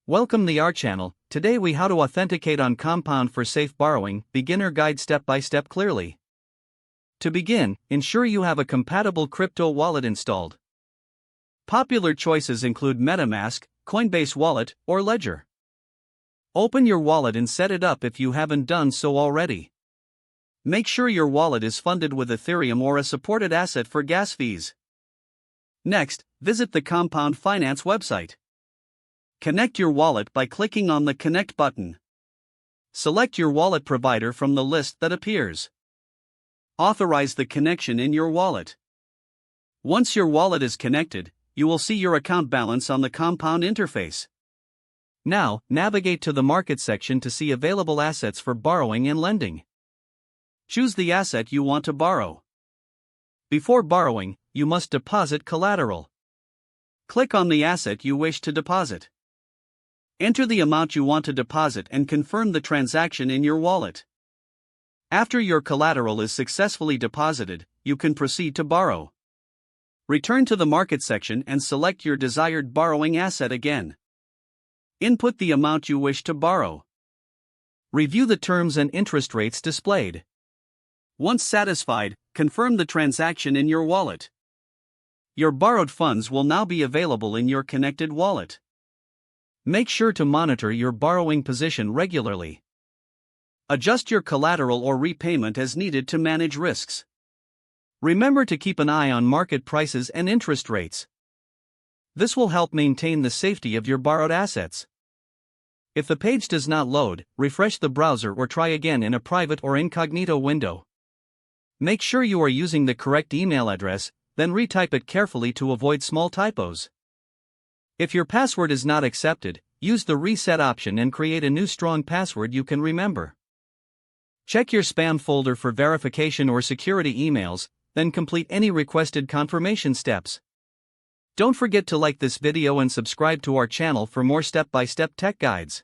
Welcome to our channel. Today we how to authenticate on Compound for safe borrowing, beginner guide step by step clearly. To begin, ensure you have a compatible crypto wallet installed. Popular choices include MetaMask, Coinbase Wallet, or Ledger. Open your wallet and set it up if you haven't done so already. Make sure your wallet is funded with Ethereum or a supported asset for gas fees. Next, visit the Compound Finance website. Connect your wallet by clicking on the Connect button. Select your wallet provider from the list that appears. Authorize the connection in your wallet. Once your wallet is connected, you will see your account balance on the Compound interface. Now, navigate to the Market section to see available assets for borrowing and lending. Choose the asset you want to borrow. Before borrowing, you must deposit collateral. Click on the asset you wish to deposit. Enter the amount you want to deposit and confirm the transaction in your wallet. After your collateral is successfully deposited, you can proceed to borrow. Return to the Market section and select your desired borrowing asset again. Input the amount you wish to borrow. Review the terms and interest rates displayed. Once satisfied, confirm the transaction in your wallet. Your borrowed funds will now be available in your connected wallet. Make sure to monitor your borrowing position regularly. Adjust your collateral or repayment as needed to manage risks. Remember to keep an eye on market prices and interest rates. This will help maintain the safety of your borrowed assets. If the page does not load, refresh the browser or try again in a private or incognito window. Make sure you are using the correct email address, then retype it carefully to avoid small typos. If your password is not accepted, use the reset option and create a new strong password you can remember. Check your spam folder for verification or security emails, then complete any requested confirmation steps. Don't forget to like this video and subscribe to our channel for more step-by-step tech guides.